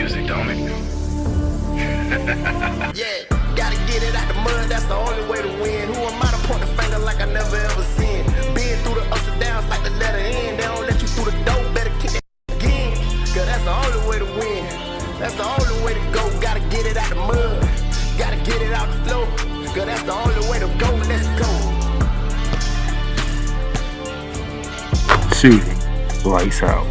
music, don't it? Yeah, gotta get it out the mud, that's the only way to win. Who am I to point the finger like I never ever seen? Been through the ups and downs like the letter N. They don't let you through the door, better kick that again. Cause that's the only way to win. That's the only way to go. Gotta get it out the mud, gotta get it out the flow. Cause that's the only way to go, let's go. Shooting lights out.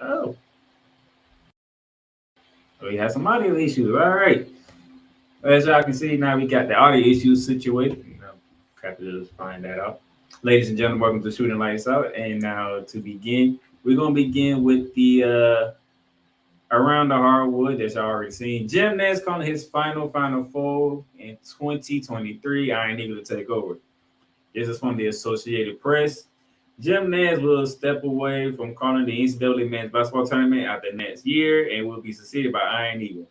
Oh, we have some audio issues. All right. As y'all can see, now we got the audio issues situated. Have to just find that out. Ladies and gentlemen, welcome to Shooting Lights Out. And now to begin, we're going to begin with the Around the Hardwood that y'all already seen. Jim Nance calling his final four in 2023. I ain't able to take over. This is from the Associated Press. Jim Nance will step away from calling the NCAA men's basketball tournament after next year and will be succeeded by Iron Eagle.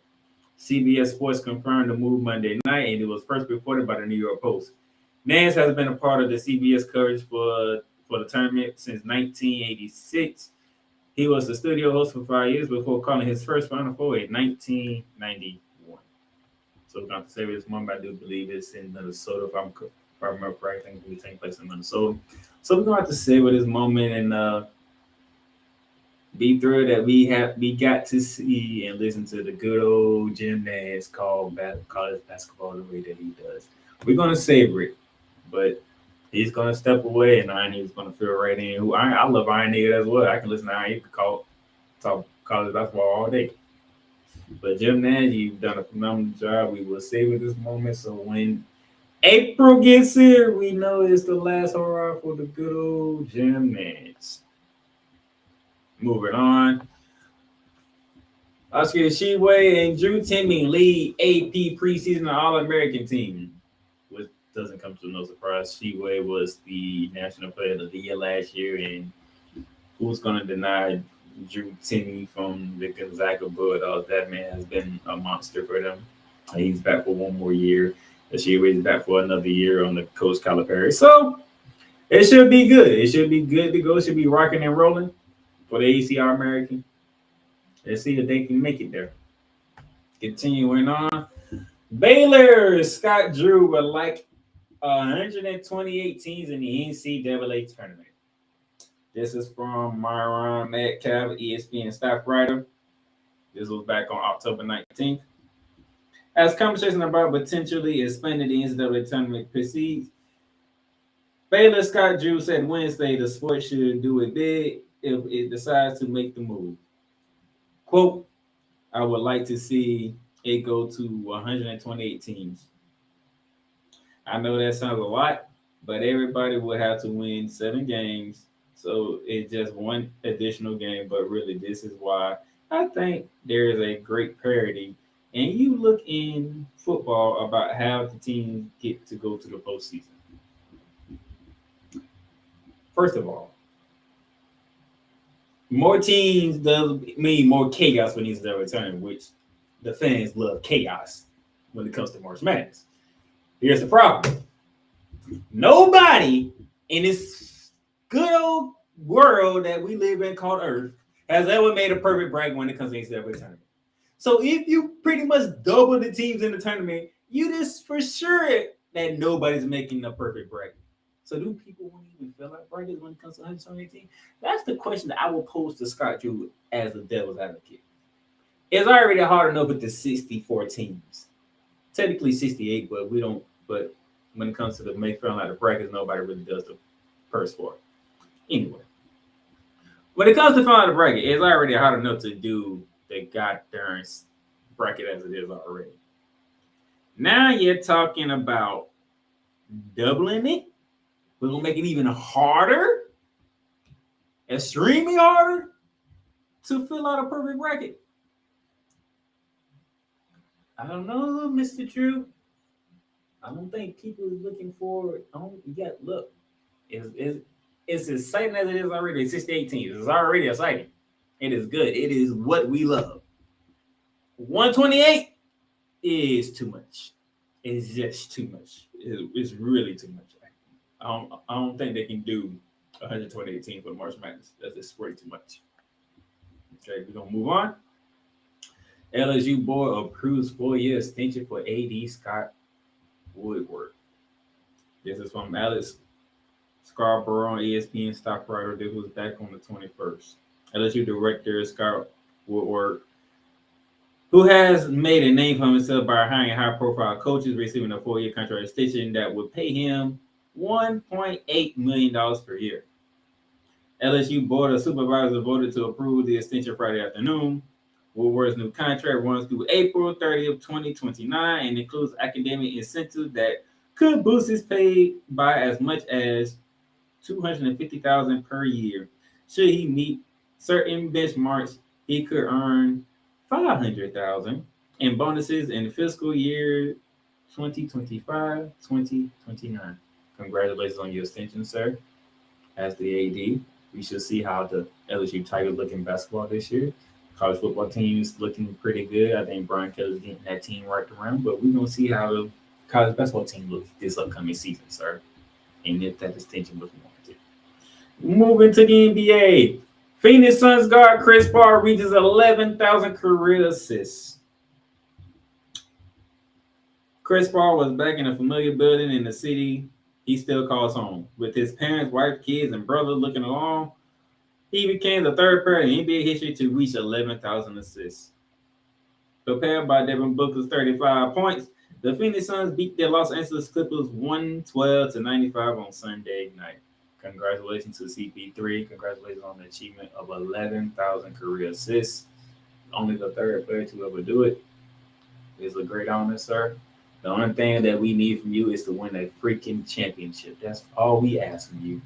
CBS Sports confirmed the move Monday night, and it was first reported by the New York Post. Nance has been a part of the CBS coverage for the tournament since 1986. He was the studio host for 5 years before calling his first Final Four in 1991. So we're going to say this moment. I do believe it's in Minnesota, if I remember correctly. I think we take place in Minnesota. So we're going to have to savor this moment and be thrilled that we got to see and listen to the good old Jim Nance call college basketball the way that he does. We're going to savor it, but he's going to step away, and Iron Eagle's going to fill right in. I love Iron Eagle as well. I can listen to Iron Eagle talk college basketball all day. But Jim Nance, you've done a phenomenal job. We will savor this moment. So when April gets here. We know it's the last hurrah for the good old Gym Nets. Moving on. Oscar Sheway and Drew Timme lead AP preseason All-American team, which doesn't come to no surprise. Sheway was the National Player of the Year last year, and who's going to deny Drew Timme from the Gonzaga Bulldogs? That man has been a monster for them. He's back for one more year. Sheway is back for another year on the Coach Calipari. So it should be good. It should be good to go. It should be rocking and rolling for the ACR American. Let's see if they can make it there. Continuing on. Baylor, Scott Drew would like 128 teams in the NCAA tournament. This is from Myron Metcalf, ESPN staff writer. This was back on October 19th. As conversation about potentially expanding the NCAA tournament proceeds, Baylor Scott Drew said Wednesday the sport should do it big if it decides to make the move. Quote, I would like to see it go to 128 teams. I know that sounds a lot, but everybody will have to win 7 games. So it's just one additional game. But really, this is why I think there is a great parity. And you look in football about how the teams get to go to the postseason. First of all, more teams does mean more chaos when these are returning, which the fans love chaos when it comes to March Madness. Here's the problem. Nobody in this good old world that we live in called Earth has ever made a perfect bracket when it comes to the tournament. So if you pretty much double the teams in the tournament, you just for sure that nobody's making a perfect bracket. So do people want to even fill out brackets when it comes to 118? That's the question that I will pose to Scott Drew as the devil's advocate. It's already hard enough with the 64 teams. Technically 68, but we don't. But when it comes to the make filling out the brackets, nobody really does the first four. Anyway, when it comes to filling out the bracket, it's already hard enough to do the goddamn bracket as it is already. Now you're talking about doubling it. We're going to make it even harder, extremely harder, to fill out a perfect bracket. I don't know, Mr. Drew. I don't think people are looking for it. Look, it's exciting as it is already. It's 68 teams. It's already exciting. It is good. It is what we love. 128 is too much. It's just too much. It's really too much. I don't think they can do 128 teams for the March Madness. That's just way too much. Okay, we're going to move on. LSU board approves 4-year extension for AD Scott Woodward. This is from Alex Scarborough on ESPN staff writer. This was back on the 21st. LSU director Scott Woodward, who has made a name for himself by hiring high-profile coaches, receiving a 4-year contract extension that would pay him $1.8 million per year. LSU Board of Supervisors voted to approve the extension Friday afternoon. Woodward's new contract runs through April 30th, 2029, and includes academic incentives that could boost his pay by as much as $250,000 per year. Should he meet certain benchmarks, he could earn $500,000 in bonuses in fiscal year 2025-2029. Congratulations on your extension, sir. As the AD, we should see how the LSU Tigers look in basketball this year. College football team is looking pretty good. I think Brian Kelly's getting that team right around, but we're going to see how the college basketball team looks this upcoming season, sir. And if that extension was warranted. Moving to the NBA. Phoenix Suns guard Chris Paul reaches 11,000 career assists. Chris Paul was back in a familiar building in the city he still calls home. With his parents, wife, kids, and brother looking along, he became the third player in NBA history to reach 11,000 assists. Propelled by Devin Booker's 35 points, the Phoenix Suns beat the Los Angeles Clippers 112-95 on Sunday night. Congratulations to CP3. Congratulations on the achievement of 11,000 career assists. Only the third player to ever do it. It's a great honor, sir. The only thing that we need from you is to win a freaking championship. That's all we ask from you.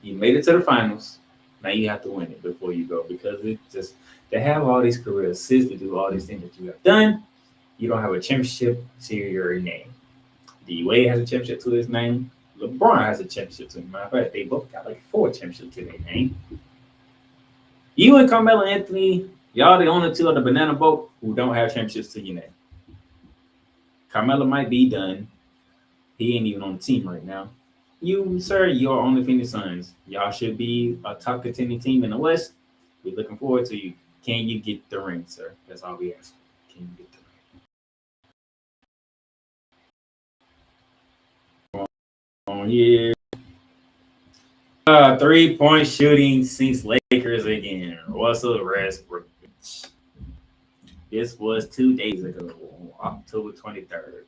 You made it to the finals. Now you have to win it before you go, because it just to have all these career assists, to do all these things that you have done, you don't have a championship to your name. D Wade has a championship to his name. LeBron has a championship to him. Matter of fact, they both got like 4 championships to their name. You and Carmelo Anthony, y'all the only two of the banana boat who don't have championships to your name. Carmelo might be done. He ain't even on the team right now. You, sir, you are on the Phoenix Suns. Y'all should be a top contending team in the West. We're looking forward to you. Can you get the ring, sir? That's all we ask. Can you get the ring? On here. 3-point shooting since Lakers again. Russell Westbrook. This was 2 days ago, on October 23rd.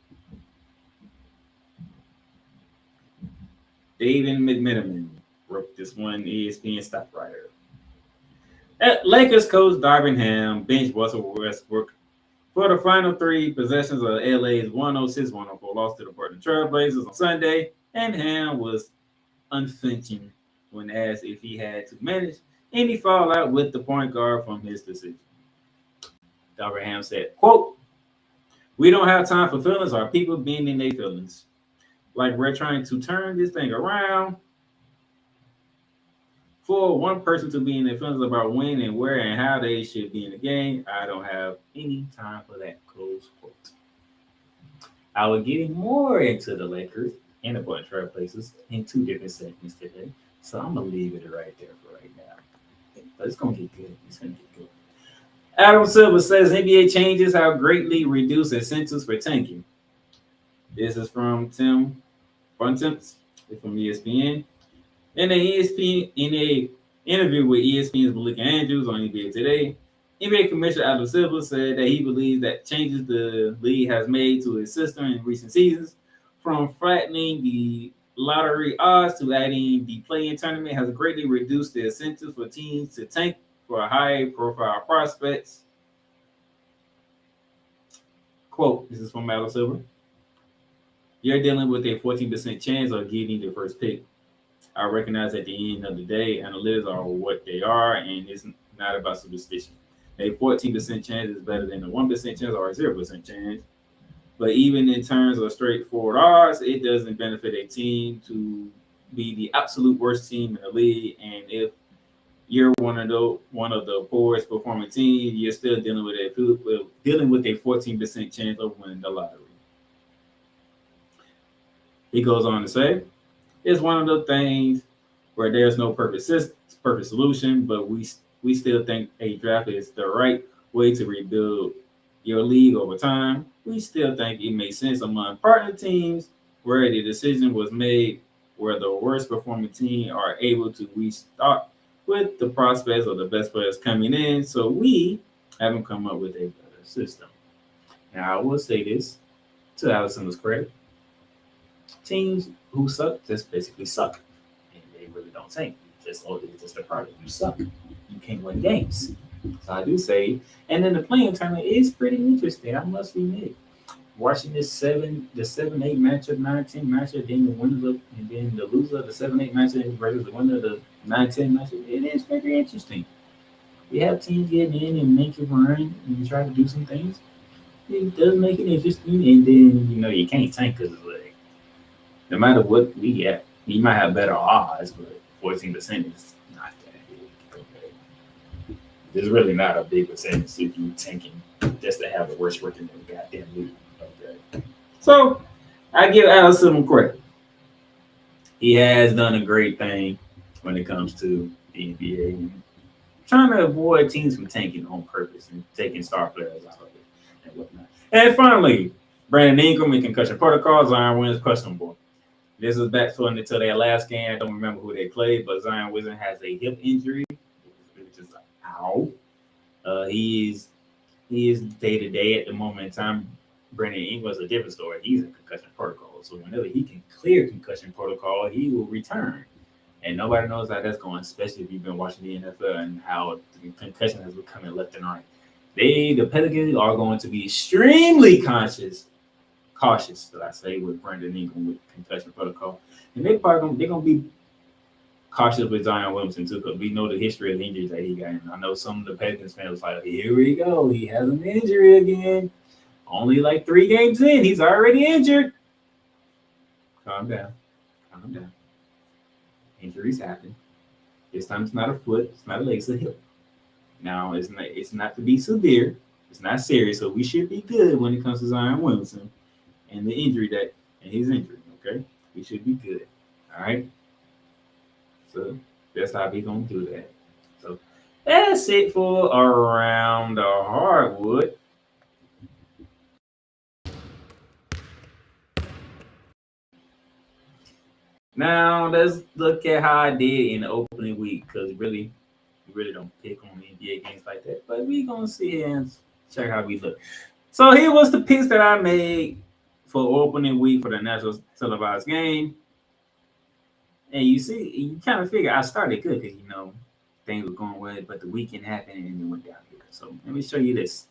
David McMenamin wrote this one, ESPN staff writer. Lakers coach Darvin Ham benched Russell Westbrook for the final 3 possessions of LA's 106-104 loss to the Portland Trail Blazers on Sunday, and Ham was unflinching when asked if he had to manage any fallout with the point guard from his decision. Darvin Ham said, quote, "We don't have time for feelings or people being in their feelings. Like we're trying to turn this thing around. For one person to be in their feelings about when and where and how they should be in the game, I don't have any time for that," close quote. I will get more into the Lakers and the Portland Trail Blazers in 2 different segments today, so I'm gonna leave it right there for right now. But it's gonna get good. It's gonna get good. Adam Silver says NBA changes have greatly reduced incentives for tanking. This is from Tim Bontemps from ESPN. In an interview with ESPN's Malika Andrews on NBA Today, NBA Commissioner Adam Silver said that he believes that changes the league has made to its system in recent seasons, from flattening the lottery odds to adding the play-in tournament, has greatly reduced the incentives for teams to tank for high-profile prospects. Quote, this is from Adam Silver. "You're dealing with a 14% chance of getting the first pick. I recognize at the end of the day, analytics are what they are, and it's not about superstition. A 14% chance is better than a 1% chance or a 0% chance. But even in terms of straightforward odds, it doesn't benefit a team to be the absolute worst team in the league. And if you're one of the poorest performing teams, you're still dealing with a 14% chance of winning the lottery." He goes on to say, "It's one of the things where there's no perfect solution, but we still think a draft is the right way to rebuild your league over time. We still think it makes sense among partner teams where the decision was made where the worst performing team are able to restart with the prospects of the best players coming in. So we haven't come up with a better system." Now, I will say this to Allison's credit. Teams who suck just basically suck. And they really don't tank. It's just a part of you suck. You can't win games. So I do say, and then the playing tournament is pretty interesting, I must admit. Watching this the 7-8 matchup, 9-10 matchup, then the winner and then the loser of the 7-8 matchup versus the winner of the 9-10 matchup, it is pretty interesting. We have teams getting in and make it run and try to do some things. It does make it interesting, and then you can't tank because like no matter what we get, you might have better odds, but 14% is not that big. Okay, there's really not a big percentage if you tanking just to have the worst record in the goddamn league. Okay, so I give Allison some credit. He has done a great thing when it comes to the NBA, and trying to avoid teams from tanking on purpose and taking star players out of it and whatnot. And finally, Brandon Ingram in concussion protocol. Zion Williams questionable. This is back to until their last game. I don't remember who they played, but Zion Williams has a hip injury, which is like, ow. He is day to day at the moment in time. Brandon Ingram's a different story. He's in concussion protocol, so whenever he can clear concussion protocol, he will return. And nobody knows how that's going, especially if you've been watching the NFL and how the concussion has been coming left and right. The Pelicans are going to be extremely conscious cautious, should I say, with Brandon Ingram with concussion protocol. And they're gonna be cautious with Zion Williamson too, because we know the history of injuries that he got. And I know some of the Pelicans fans was like, here we go, he has an injury again. Only like 3 games in, he's already injured. Calm down. Calm down. Injuries happen. This time it's not a foot, it's not a leg, it's a hip. Now it's not to be severe, it's not serious, so we should be good when it comes to Zion Williamson and the injury and his injury. Okay, we should be good. All right. So that's how we gonna do that. So that's it for Around the Hardwood. Now let's look at how I did in the opening week, because we really don't pick on NBA games like that. But we gonna see and check how we look. So here was the picks that I made for opening week for the national televised game. And you see, you kind of figure I started good because things were going well, but the weekend happened and it went down here. So let me show you this.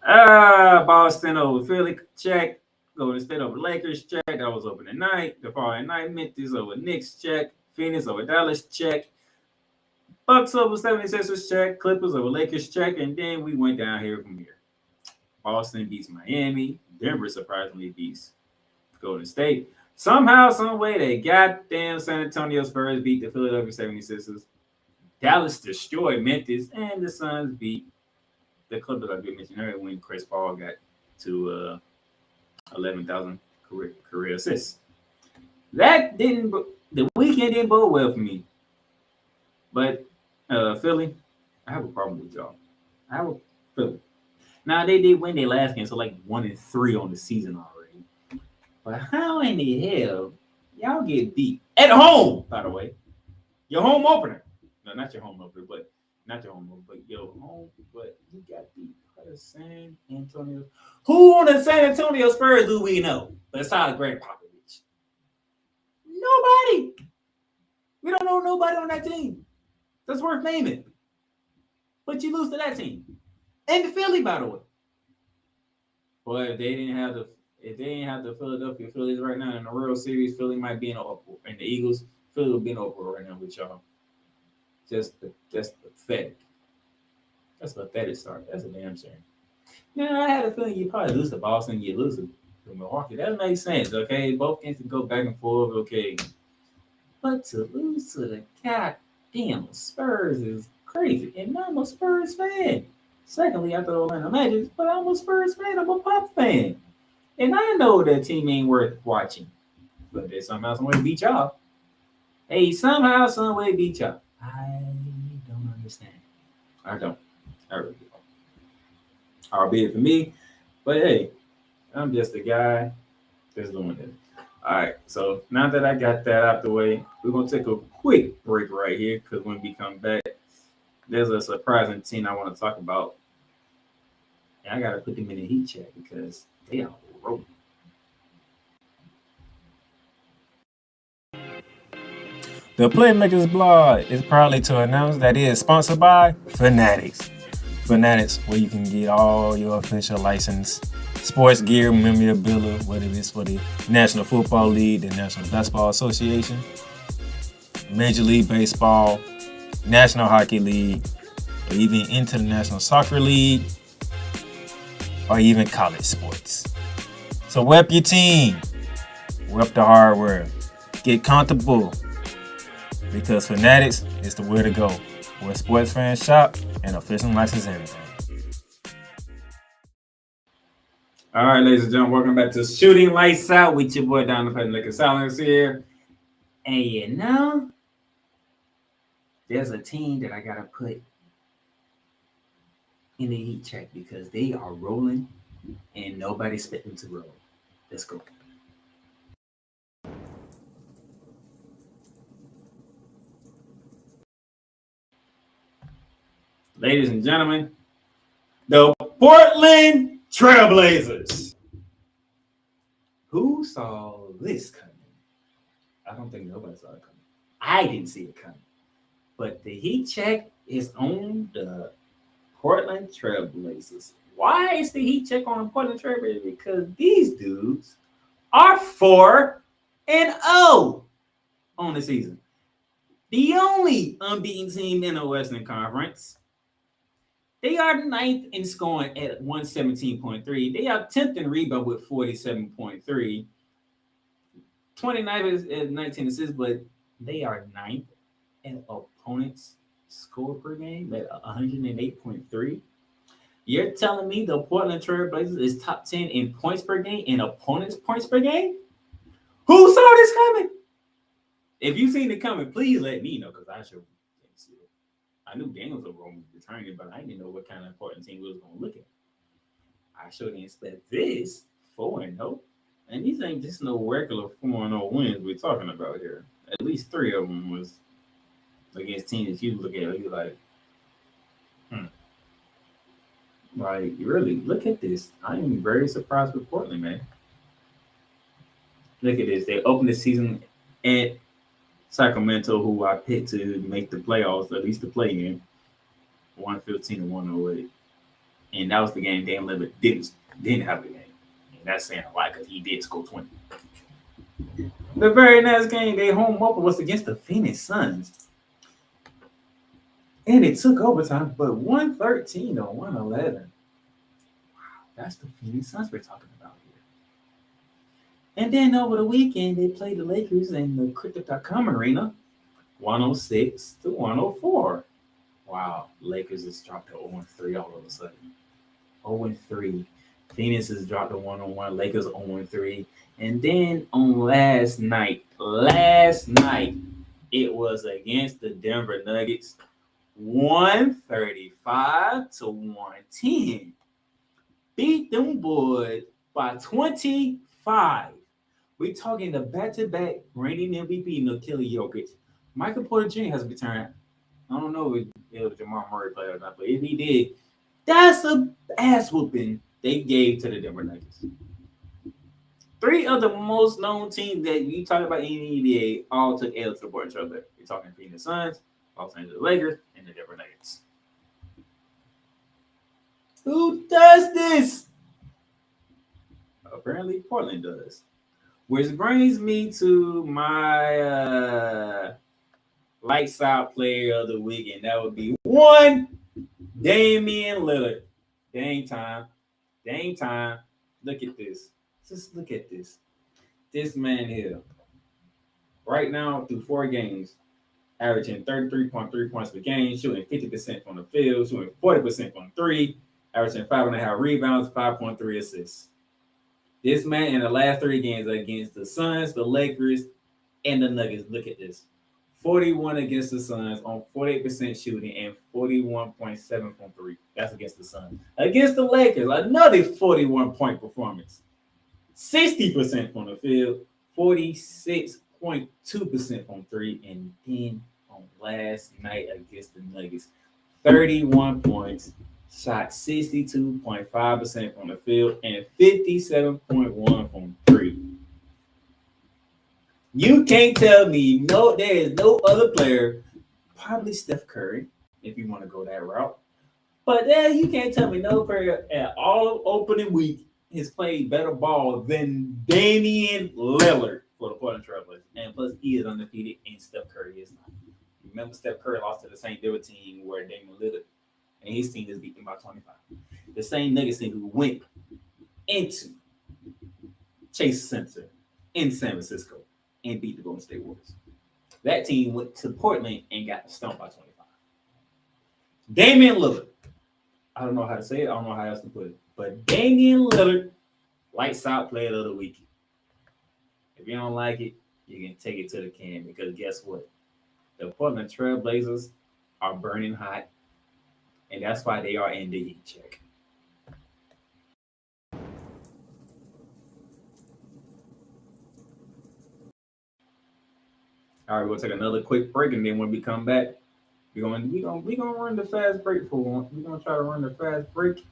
Boston over Philly, check. Golden State over Lakers, check. That was opening night. The following night, Memphis over Knicks, check. Phoenix over Dallas, check. Bucks over 76ers, check. Clippers over Lakers, check. And then we went down here from here. Boston beats Miami. Denver surprisingly beats Golden State. Somehow, some way, they goddamn San Antonio Spurs beat the Philadelphia 76ers. Dallas destroyed Memphis, and the Suns beat the Clippers, I did mention earlier, when Chris Paul got to 11,000 career assists. The weekend didn't bode well for me. But Philly, I have a problem with y'all. I have a Philly. Now, they did win their last game, so like 1-3 on the season already. But how in the hell y'all get beat at home? By the way, your home opener. No, not your home opener, but your home. But you got beat by the San Antonio. Who on the San Antonio Spurs do we know besides Greg Popovich? Nobody. We don't know nobody on that team that's worth naming. But you lose to that team and the Philly, by the way. Boy, if they didn't have the Philadelphia Phillies right now in the World Series, Philly might be in uproar. And the Eagles, Philly would be in uproar right now with y'all. Just pathetic. That's a pathetic start. That's a damn shame. Now, I had a feeling you probably lose to Boston, you lose to Milwaukee. That makes sense, okay? Both games can go back and forth, okay? But to lose to the goddamn Spurs is crazy. And I'm a Spurs fan. Secondly, after the Orlando Magic, but I'm a Spurs fan. I'm a Pop fan. And I know that team ain't worth watching. But they somehow, some way beat y'all. Hey, somehow, some way beat y'all. I don't understand. I don't. I really don't. Albeit for me. But hey, I'm just a guy that's doing this. All right. So now that I got that out the way, we're going to take a quick break right here, because when we come back, there's a surprising team I want to talk about. And I got to put them in the heat check because they are rolling. The Playmakers blog is proudly to announce that it is sponsored by Fanatics. Fanatics, where you can get all your official licensed sports gear, memorabilia, whether it's for the National Football League, the National Basketball Association, Major League Baseball, National Hockey League, or even International Soccer League, or even college sports. So rep your team, rep the hardware, get comfortable, because Fanatics is the way to go, where sports fans shop and official license everything. All right, ladies and gentlemen, welcome back to Shooting Lights Out with your boy Darnell Playmaker Sallins here. And there's a team that I gotta put in the heat check because they are rolling and nobody's expecting to roll. Let's go. Ladies and gentlemen, the Portland Trailblazers. Who saw this coming? I don't think nobody saw it coming. I didn't see it coming. But the heat check is on the Portland Trailblazers. Why is the Heat check on the Portland Trailblazers? Because these dudes are 4-0 on the season. The only unbeaten team in the Western Conference. They are ninth in scoring at 117.3. They are 10th in rebound with 47.3. 29th is at 19 assists, but they are ninth in opponents' score per game at 108.3. You're telling me the Portland Trailblazers is top 10 in points per game in opponents' points per game? Who saw this coming? If you've seen it coming, please let me know because I sure didn't see it. I knew Daniels was going to be returning, but I didn't know what kind of important team we was going to look at. I sure didn't expect this 4-0. And these ain't just no regular 4-0 wins we're talking about here. At least 3 of them was against teams you look at it, you're like, Like, really, look at this. I am very surprised with Portland, man. Look at this. They opened the season at Sacramento, who I picked to make the playoffs, at least the play-in, 115 to 108. And that was the game Dan Lillard didn't have the game. And that's saying a lot because he did score 20. The very next game, they home opener was against the Phoenix Suns. And it took overtime, but 113 to 111. Wow, that's the Phoenix Suns we're talking about here. And then over the weekend, they played the Lakers in the Crypto.com Arena, 106 to 104. Wow, Lakers just dropped to 0-3 all of a sudden. 0-3. Phoenix has dropped to 1-1. Lakers 0-3. And then on last night, it was against the Denver Nuggets, 135 to 110. Beat them boys by 25. We're talking the back-to-back reigning MVP, Nikola Jokic. Michael Porter Jr. has returned. I don't know if Jamal Murray played or not, but if he did, that's a ass whooping they gave to the Denver Nuggets. 3 of the most known teams that you talk about in the NBA all took L to the Portland Trailblazers. You're talking Phoenix Suns, Los Angeles Lakers, and the Denver Nuggets. Who does this? Apparently, Portland does. Which brings me to my lights out player of the week, and that would be one Damian Lillard. Dame time. Look at this. Just look at this. This man here, right now through 4 games, averaging 33.3 points per game, shooting 50% from the field, shooting 40% from 3, averaging 5.5 rebounds, 5.3 assists. This man in the last 3 games against the Suns, the Lakers, and the Nuggets. Look at this. 41 against the Suns on 48% shooting and 41.7 from 3. That's against the Suns. Against the Lakers, another 41-point performance. 60% from the field, 46.2% from 3, and then on last night against the Nuggets, 31 points, shot 62.5% from the field, and 57.1 from 3. You can't tell me there is no other player, probably Steph Curry, if you want to go that route. But you can't tell me no player at all opening week has played better ball than Damian Lillard for the Portland Trailblazers. And plus, he is undefeated, and Steph Curry is not. Remember, Steph Curry lost to the same Denver team where Damian Lillard and his team is beaten by 25. The same Nuggets team who went into Chase Center in San Francisco and beat the Golden State Warriors. That team went to Portland and got stumped by 25. Damian Lillard. I don't know how to say it. I don't know how else to put it. But Damian Lillard, lights out player of the week. If you don't like it, you can take it to the can because guess what? The Portland Trailblazers are burning hot, and that's why they are in the heat check. All right, we'll take another quick break, and then when we come back, we're gonna run the fast break for one. We're gonna try to run the fast break.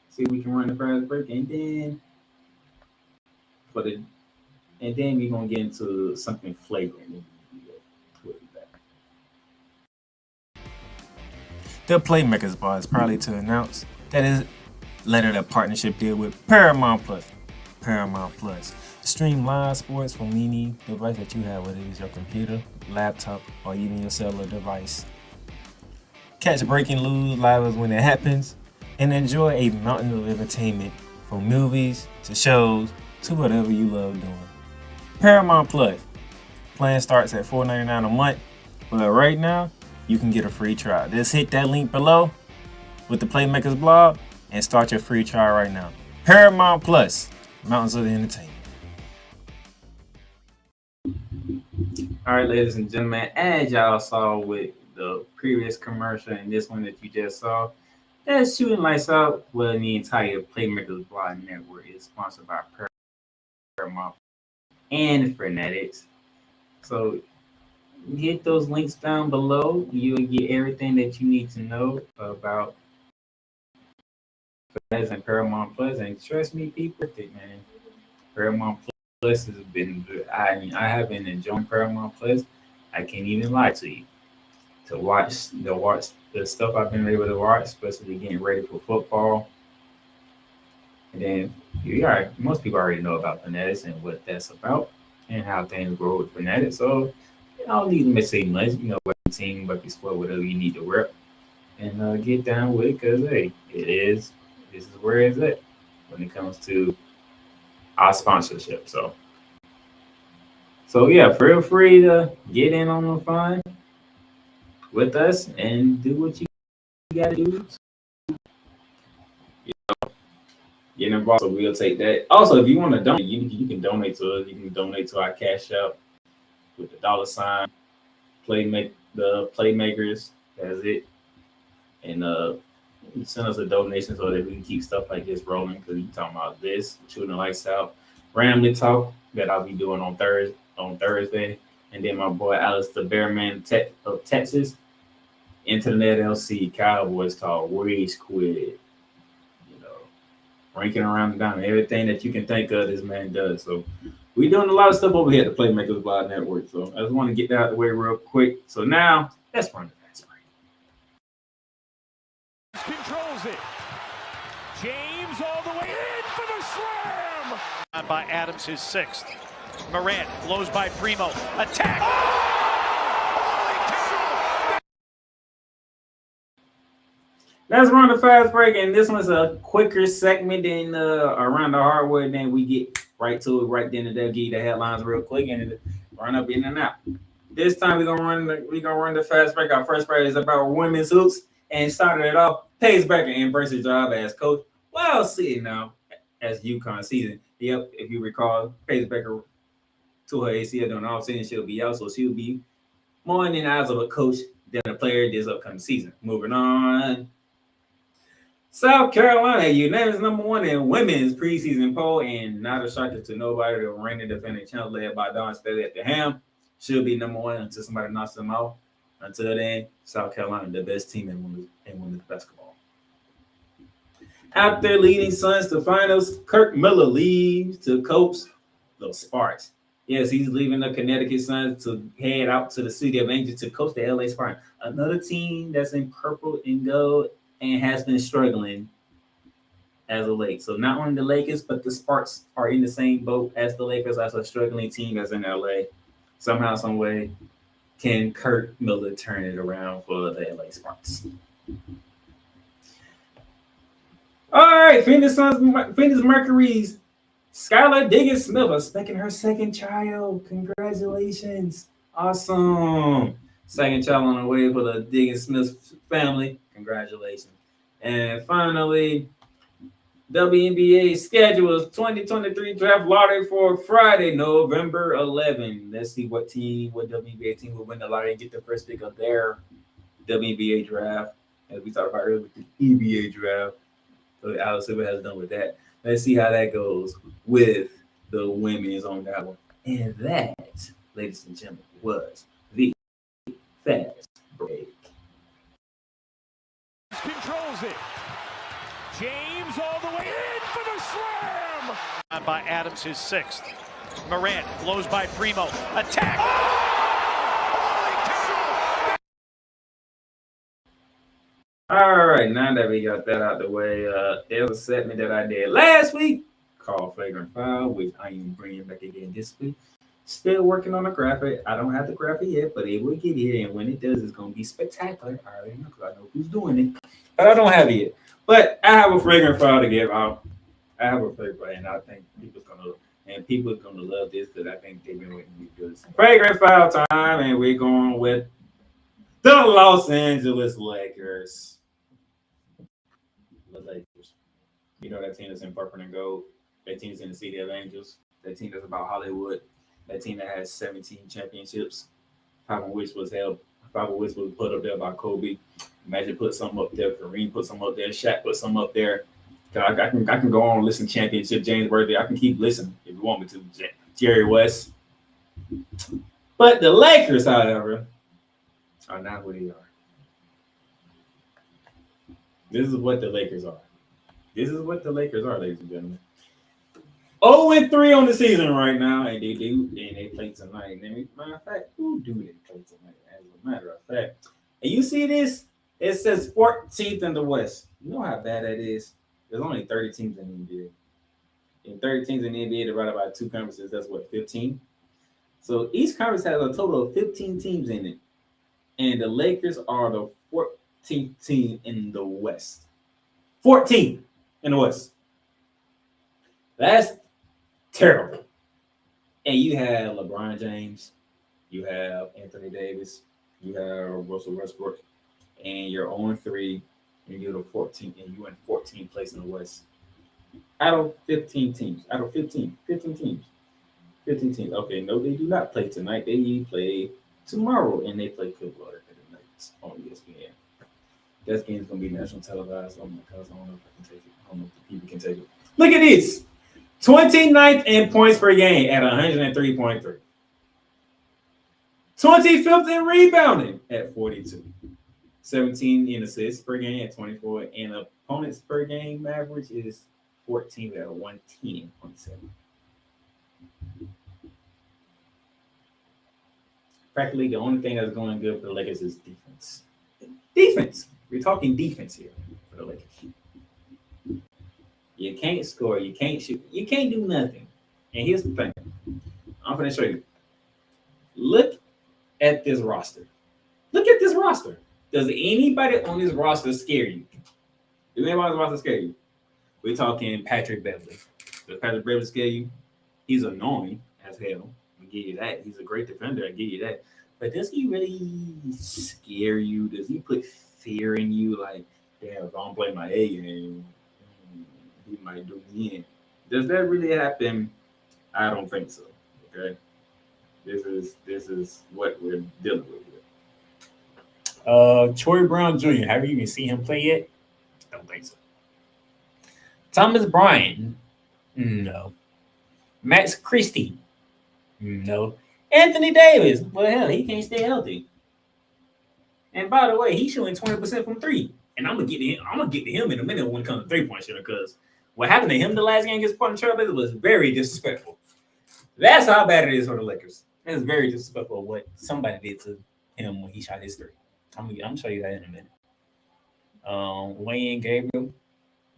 See if we can run the fast break, and then we're gonna get into something flagrant. The Playmakers bar is proudly to announce that letter of partnership deal with Paramount Plus. Paramount Plus. Stream live sports from any device that you have, whether it's your computer, laptop, or even your cellular device. Catch breaking news live when it happens, and enjoy a mountain of entertainment from movies to shows to whatever you love doing. Paramount Plus. Plan starts at $4.99 a month, but right now you can get a free trial. Just hit that link below with the Playmakers blog and start your free trial right now. Paramount Plus, mountains of entertainment. All right, ladies and gentlemen, as y'all saw with the previous commercial and this one that you just saw, that Shooting Lights Out, well, the entire Playmakers blog network is sponsored by Paramount and Fanatics. So hit those links down below. You'll get everything that you need to know about Fanatics and Paramount Plus. And trust me, people, man, Paramount Plus has been good. I have been enjoying Paramount Plus. I can't even lie to you. To watch the stuff I've been able to watch, especially getting ready for football. And then most people already know about Fanatics and what that's about and how things grow with Fanatics. So I don't need to say much, what team, what sport, whatever you need to rep, and get down with it, because hey, this is where it's at when it comes to our sponsorship. So yeah, feel free to get in on the fun with us and do what you gotta do. Get involved, so we'll take that. Also, if you want to donate, you can donate to us. You can donate to our Cash App with the $ the Playmakers. That's it. And send us a donation so that we can keep stuff like this rolling. Because you talking about this, Shooting the Lights Out, Ramley Talk that I'll be doing on Thursday, and then my boy Alice the Bearman of Texas, Internet LC, Cowboys Talk, Rage Quit, ranking around the diamond, everything that you can think of, this man does. So we're doing a lot of stuff over here at the Playmakers Blog Network. So I just want to get that out of the way real quick. So now let's run the fast break. Controls it. James all the way in for the slam. By Adams, his 6th. Morant blows by Primo. Attack. Let's run the fast break, and this one's a quicker segment than Around the Hardwood. Then we get right to it, right then and there, give you the headlines real quick, and run up in and out. This time we're gonna run the fast break. Our first break is about women's hoops, and starting it off, Paige Becker embraces job as coach while sitting now as UConn season. Yep, if you recall, Paige Becker to her ACL during the offseason, she'll be out, so she'll be more in the eyes of a coach than a player this upcoming season. Moving on. South Carolina, unanimous #1 in women's preseason poll, and not a shocker to nobody. The reigning defending champ, led by Dawn Staley at the helm, should be #1 until somebody knocks them out. Until then, South Carolina, the best team in women's basketball. After leading Suns to finals, Kirk Miller leaves to coach the Sparks. Yes, he's leaving the Connecticut Suns to head out to the city of Angels to coach the LA Sparks, another team that's in purple and gold and has been struggling as of late. So not only the Lakers, but the Sparks are in the same boat as the Lakers, as a struggling team that's in LA. Somehow, some way, can Kirk Miller turn it around for the LA Sparks? All right, Phoenix Mercury's Skylar Diggins-Smith expecting her second child. Congratulations. Awesome. Second child on the way for the Diggins-Smith family. Congratulations. And finally, WNBA schedules 2023 draft lottery for Friday, November 11. Let's see what WNBA team will win the lottery and get the first pick of their WNBA draft. As we talked about earlier with the EBA draft. So Alice, what has done with that. Let's see how that goes with the women's on that one. And that, ladies and gentlemen, was the fast break. Controls it. James all the way in for the slam. By Adams, his 6th. Morant blows by Primo. Attack. All right, now that we got that out the way, there's a segment that I did last week called Flagrant Foul, which I am bringing back again this week. Still working on the graphic. I don't have the graphic yet, but it will get here, and when it does, it's going to be spectacular. I already know because I know who's doing it, but I don't have it yet. But I have a Flagrant Foul to give out. I have a Flagrant Foul, and I think people are gonna love this because I think they've been waiting to do this. Flagrant Foul time, and we're going with the Los Angeles Lakers. The Lakers. You know that team that's in purple and gold. That team is in the City of Angels. That team that's about Hollywood. That team that has 17 championships. 5 of which was put up there by Kobe. Magic put something up there. Kareem put something up there. Shaq put something up there. I can go on and listen to championship. James Worthy. I can keep listening if you want me to. Jerry West. But the Lakers, however, are not who they are. This is what the Lakers are. This is what the Lakers are, ladies and gentlemen. 0-3 on the season right now, and they play tonight. And matter of fact, who do they play tonight? As a matter of fact, and you see this, it says 14th in the West. You know how bad that is. There's only 30 teams in the NBA. And 30 teams in the NBA, divided by 2 conferences, that's what, 15? So each conference has a total of 15 teams in it. And the Lakers are the 14th team in the West. 14th in the West. That's terrible. And you have LeBron James, you have Anthony Davis, you have Russell Westbrook, and you're 0-3, and you're the 14th, and you're in 14th place in the West. Out of 15 teams. Out of 15 teams. 15 teams. Okay, no, they do not play tonight. They play tomorrow, and they play Clearwater on ESPN. That game's going to be national televised. Oh, my gosh, I don't know if I can take it. I don't know if the people can take it. Look at this. 29th in points per game at 103.3. 25th in rebounding at 42. 17 in assists per game at 24. And opponents per game average is 14 at 110.7. Practically the only thing that's going good for the Lakers is defense. Defense. We're talking defense here for the Lakers. You can't score. You can't shoot. You can't do nothing. And here's the thing. I'm going to show you. Look at this roster. Look at this roster. Does anybody on this roster scare you? Does anybody on this roster scare you? We're talking Patrick Beverley. Does Patrick Beverley scare you? He's annoying as hell. I give you that. He's a great defender. I give you that. But does he really scare you? Does he put fear in you? Like, damn, if I don't play my A game, he might do me in. Does that really happen? I don't think so. Okay. This is what we're dealing with here. Troy Brown Jr. Have you even seen him play yet? I don't think so. Thomas Bryant? No. Max Christie? No. Anthony Davis? Well, hell, he can't stay healthy. And by the way, he's shooting 20% from 3. And I'm gonna get to him in a minute when it comes to 3-point shooter, because what happened to him the last game against Portland Trail Blazers was very disrespectful. That's how bad it is for the Lakers. It's very disrespectful what somebody did to him when he shot his 3. I'm gonna show you that in a minute. Wayne Gabriel?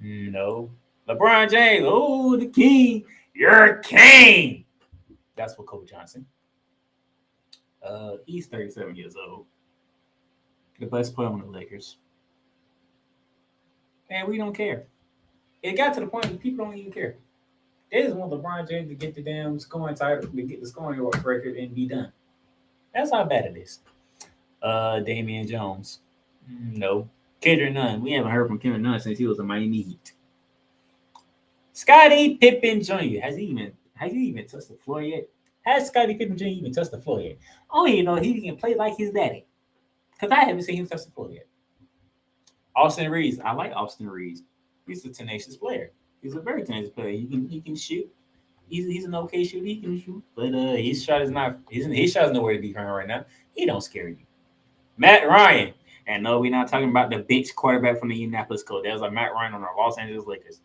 No. LeBron James? Oh, the king. You're king. That's for Kobe Johnson. He's 37 years old. The best player on the Lakers. And we don't care. It got to the point where people don't even care. They just want LeBron James to get the damn scoring title, to get the scoring record and be done. That's how bad it is. Damian Jones. No. Kendrick Nunn. We haven't heard from Kendrick Nunn since he was in Miami Heat. Scottie Pippen Jr. Has he even touched the floor yet? Has Scottie Pippen Jr. even touched the floor yet? Oh, you know, he can play like his daddy. Because I haven't seen him touch the floor yet. Austin Reeves. I like Austin Reeves. He's a tenacious player. He's a very tenacious player. He can shoot. He's an okay shooter. He can shoot. But his shot is nowhere to be found right now. He don't scare you. Matt Ryan. And no, we're not talking about the bench quarterback from the Indianapolis Colts. There's a Matt Ryan on our Los Angeles Lakers.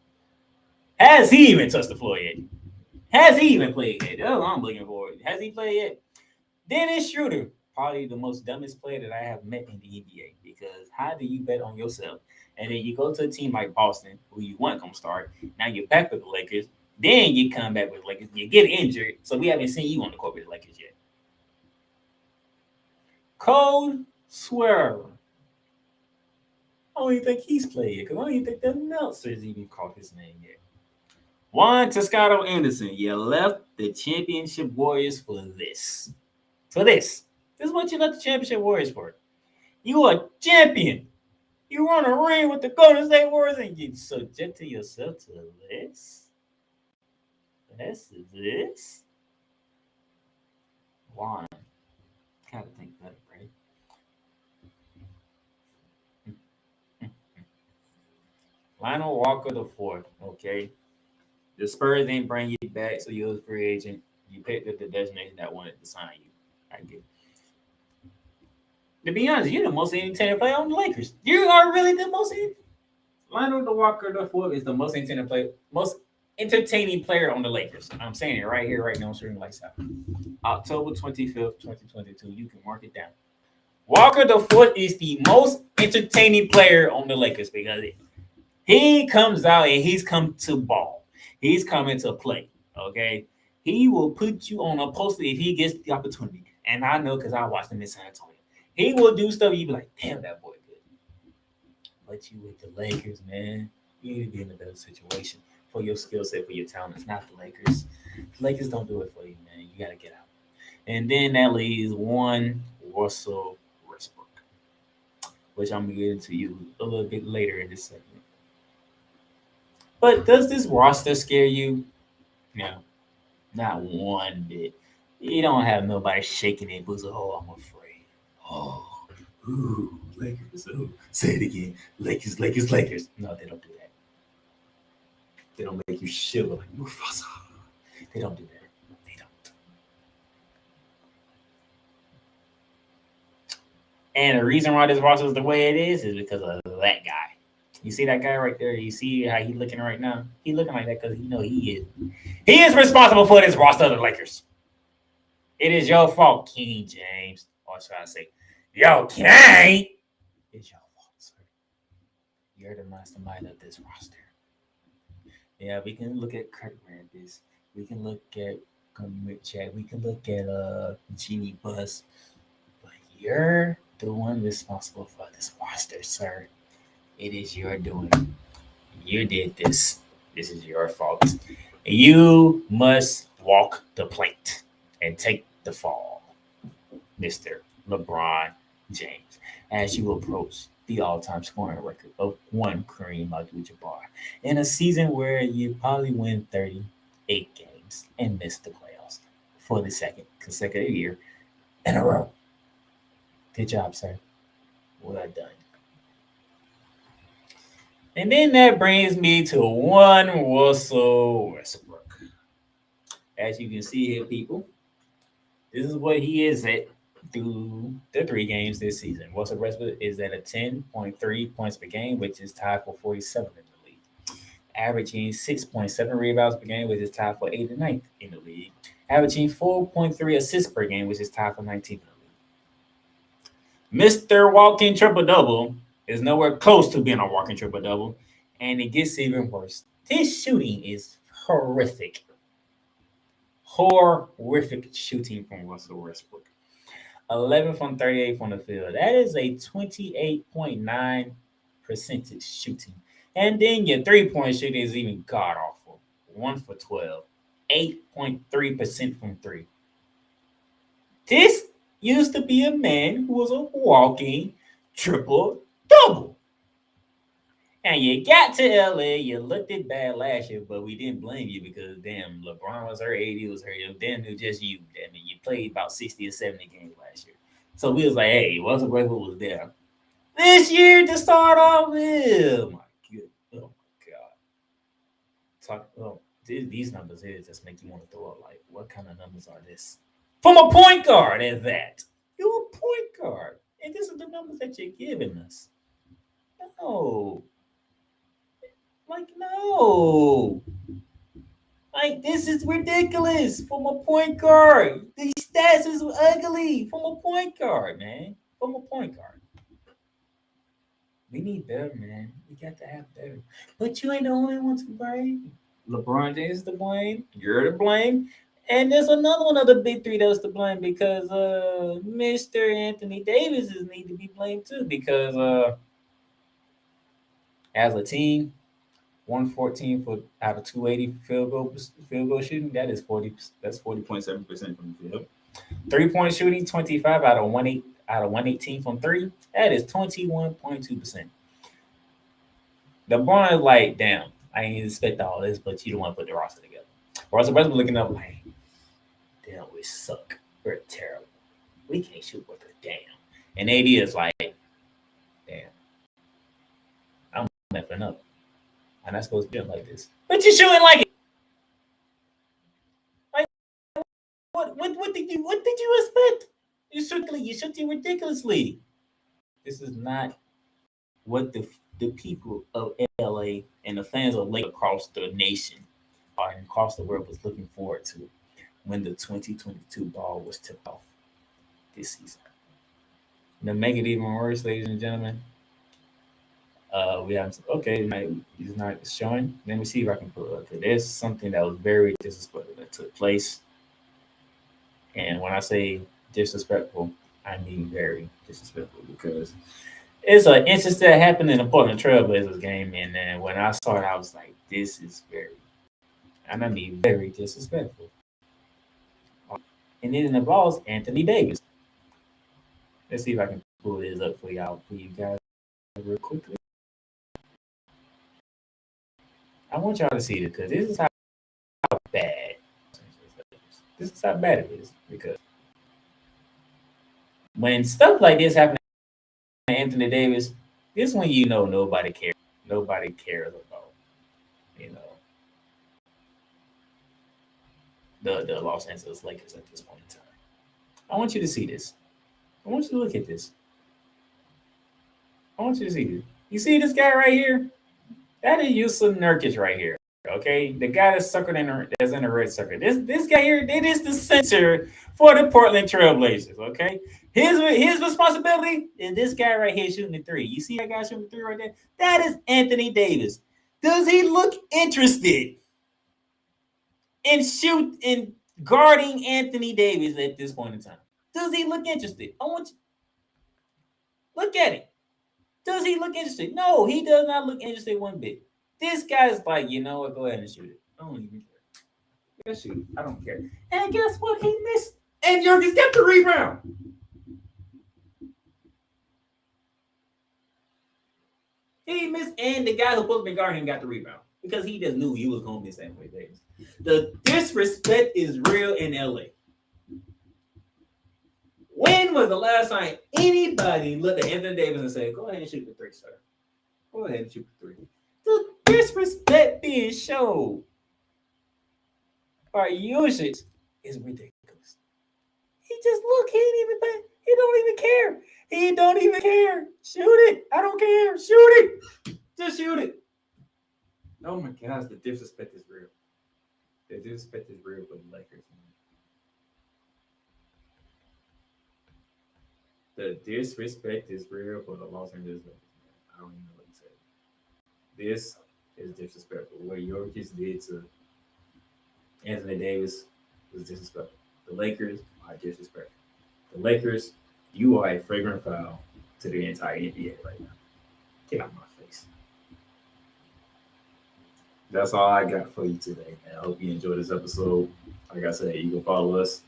Has he even touched the floor yet? Has he even played yet? That's what I'm looking for. Has he played yet? Dennis Schroeder. probably the most dumbest player that I have met in the NBA. Because how do you bet on yourself? And then you go to a team like Boston, who you want to come start. Now you're back with the Lakers. Then you come back with the Lakers. You get injured. So we haven't seen you on the court with the Lakers yet. Cold Swear. I don't even think he's played yet because I don't even think the announcers even called his name yet. Juan Toscado Anderson, you left the championship Warriors for this. For this. This is what you left the championship Warriors for. You are champion. You run a ring with the Golden State Warriors and you subject yourself to this? This? Juan. Gotta think better, right? Lionel Walker the fourth, okay? The Spurs didn't bring you back, so you're a free agent. You picked up the destination that wanted to sign you. I get it. To be honest, you're the most entertaining player on the Lakers. You are really the most. Lionel Walker the fourth is the most entertaining player on the Lakers. I'm saying it right here, right now. I'm shooting lights out. October 25th, 2022. You can mark it down. Walker the fourth is the most entertaining player on the Lakers because he comes out and he's come to ball. He's coming to play. Okay, he will put you on a poster if he gets the opportunity. And I know because I watched him in San Antonio. He will do stuff. You be like, damn, that boy good. But you with the Lakers, man, you need to be in a better situation for your skill set, for your talent. It's not the Lakers. The Lakers don't do it for you, man. You got to get out. And then that leaves one Russell Westbrook, which I'm going to get into you a little bit later in this segment. But does this roster scare you? No, not one bit. You don't have nobody shaking their boots. Oh, I'm afraid. Oh, ooh, Lakers. Ooh. Say it again. Lakers, Lakers, Lakers. No, they don't do that. They don't make you shiver like Mufasa. They don't do that. They don't. And the reason why this roster is the way it is because of that guy. You see that guy right there? You see how he's looking right now? He's looking like that because you know he is. He is responsible for this roster of the Lakers. It is your fault, King James. Or should I say, yo, King? It's your fault, sir. You're the mastermind of this roster. Yeah, we can look at Kurt Rambis. We can look at Chad. We can look at Genie Bus. But you're the one responsible for this roster, sir. It is your doing. You did this. This is your fault. You must walk the plank and take the fall, Mr. LeBron James, as you approach the all-time scoring record of one Kareem Abdul-Jabbar in a season where you probably win 38 games and miss the playoffs for the second consecutive year in a row. Good job, sir. Well done. And then that brings me to one Russell Westbrook. As you can see here, people, this is what he is at through the 3 games this season. Russell Westbrook is at a 10.3 points per game, which is tied for 47 in the league. Averaging 6.7 rebounds per game, which is tied for 89th in the league. Averaging 4.3 assists per game, which is tied for 19th in the league. Mr. Walking Triple-Double is nowhere close to being a walking triple-double, and it gets even worse. His shooting is horrific. Horrific shooting from Russell Westbrook. 11 from 38 from the field. That is a 28.9% shooting. And then your three-point shooting is even god-awful. 1 for 12. 8.3% from 3. This used to be a man who was a walking triple-double. And you got to LA, you looked it bad last year, but we didn't blame you because damn, LeBron was hurt, AD was hurt. Damn, it was just you. Damn it, you played about 60 or 70 games last year. So we was like, hey, Russell Westbrook was there. This year to start off with, oh my God. These numbers here just make you want to throw up like, what kind of numbers are this? From a point guard at that. You're a point guard. And this is the numbers that you're giving us. No. Like, no. Like, this is ridiculous from a point guard. These stats is ugly from a point guard, man. From a point guard. We need better, man. We got to have better. But you ain't the only one to blame. LeBron James is to blame. You're to blame. And there's another one of the big three that's to blame because Mr. Anthony Davis is need to be blamed too because as a team, 114 for out of 280 field goal shooting. That is 40. That's 40.7% from the field. 3-point shooting, 25 out of 118 from three. That is 21.2%. LeBron is like, damn, I didn't expect all this, but you don't want to put the roster together. Russell Westbrook looking up like, damn, we suck. We're terrible. We can't shoot worth a damn. And AD is like, damn, I'm messing up. I'm not supposed to be like this. But you're shooting like it. Like, what did you expect? You're shooting ridiculously. This is not what the people of LA and the fans of Lake across the nation and across the world was looking forward to when the 2022 ball was tipped off this season. To make it even worse, ladies and gentlemen, we have he's not showing. Let me see if I can pull it up. There's something that was very disrespectful that took place, and when I say disrespectful, I mean very disrespectful because it's an instance that happened in the Portland Trailblazers game, and then when I saw it, I was like, "This is very disrespectful." And then the ball's Anthony Davis. Let's see if I can pull this up for you guys, real quickly. I want y'all to see this because this is how bad. This is how bad it is because when stuff like this happens to Anthony Davis, this is when you know nobody cares. Nobody cares about, the Los Angeles Lakers at this point in time. I want you to see this. I want you to look at this. I want you to see this. You see this guy right here? That is Yusuf Nurkic right here. Okay, the guy that's in the red circle. This guy here, it is the center for the Portland Trailblazers. Okay, his responsibility is this guy right here shooting the three. You see that guy shooting the three right there? That is Anthony Davis. Does he look interested in guarding Anthony Davis at this point in time? Does he look interested? I want you look at it. Does he look interested? No, he does not look interested one bit. This guy's like, you know what? Go ahead and shoot it. I don't even care. Just shoot. I don't care. And guess what? He missed. And Jurgens got the rebound. He missed, and the guy who supposed to be guarding him got the rebound because he just knew he was going to miss Anthony Davis. The disrespect is real in LA. When was the last time anybody looked at Anthony Davis and said, "Go ahead and shoot the three, sir. Go ahead and shoot the three"? The disrespect being shown by usage is ridiculous. He just look. He ain't even pay. He don't even care. He don't even care. Shoot it. I don't care. Shoot it. Just shoot it. Oh my gosh, the disrespect is real. The disrespect is real for the Lakers. The disrespect is real for the Los Angeles Lakers. I don't even know what to say. This is disrespectful. What Jokic did to Anthony Davis was disrespectful. The Lakers are disrespectful. The Lakers, you are a fragrant foul to the entire NBA right now. Get out of my face. That's all I got for you today. And I hope you enjoyed this episode. Like I said, you can follow us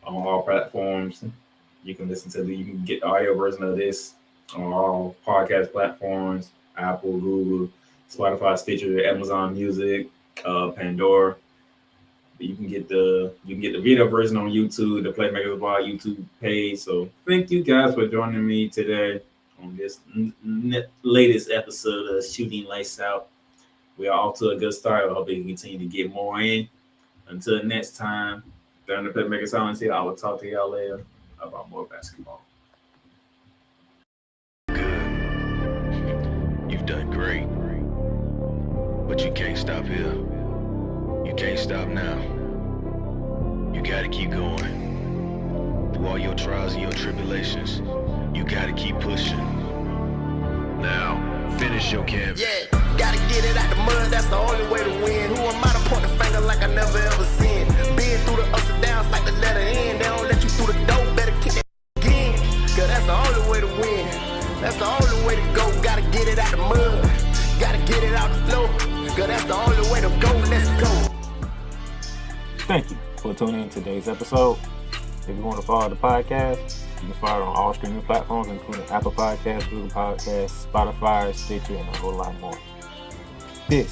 on all platforms. You can you can get the audio version of this on all podcast platforms: Apple, Google, Spotify, Stitcher, Amazon Music, Pandora. You can get the video version on YouTube, the Playmaker Blog YouTube page. So thank you guys for joining me today on this latest episode of Shooting Lights Out. We are off to a good start. I hope we can continue to get more in. Until next time, during the Playmaker Sallins here, I will talk to y'all later about more basketball. Good. You've done great. But you can't stop here. You can't stop now. You gotta keep going. Through all your trials and your tribulations, you gotta keep pushing. Now, finish your canvas. Yeah, gotta get it out the mud, that's the only way to win. Who am I to point the finger like I never ever seen? Been through the ups and downs like the letter N. They don't let you through the door, better kick that again. Cause that's the only way to win. That's the only way to go. Gotta get it out the mud. Gotta get it out the flow. Cause that's the only way to go. Let's go. Thank you for tuning in to today's episode. If you want to follow the podcast, you can follow it on all streaming platforms, including Apple Podcasts, Google Podcasts, Spotify, Stitcher, and a whole lot more. This